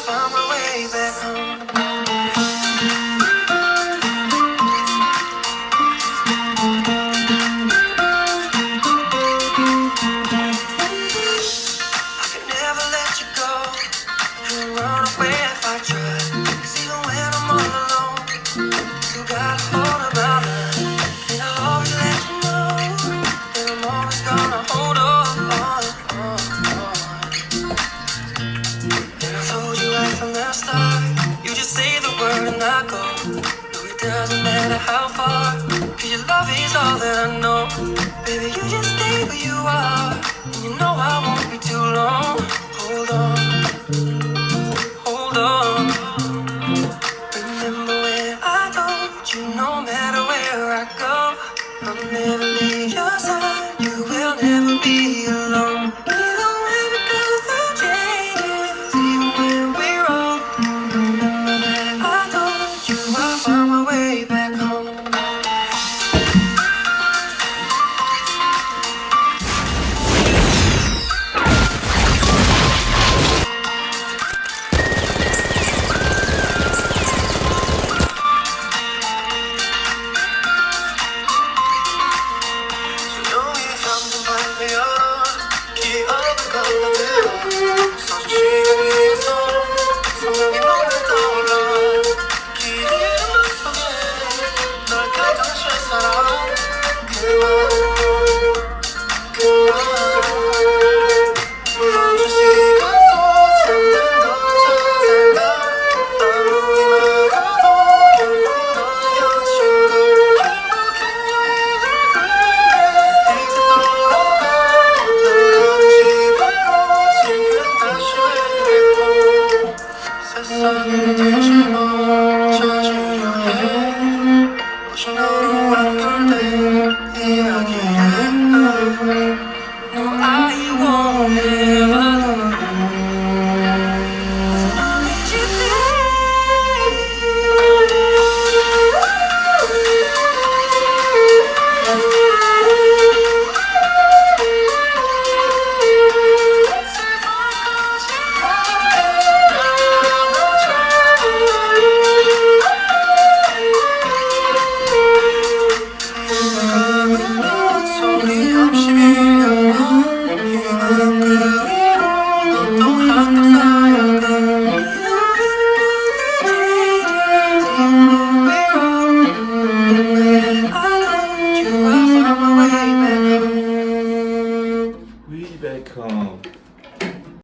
find my way back home. I could never let you go. Couldn't run away if I tried. 'Cause even when I'm all alone, you got a hold of my mind. And I'll always let you know that I'm always gonna hold on. And I told you right from the start, you just say the word and I go. No, it doesn't matter how far, 'cause your love is all that I know. Baby, you just stay where you are, and you know I won't be too long. Hold on.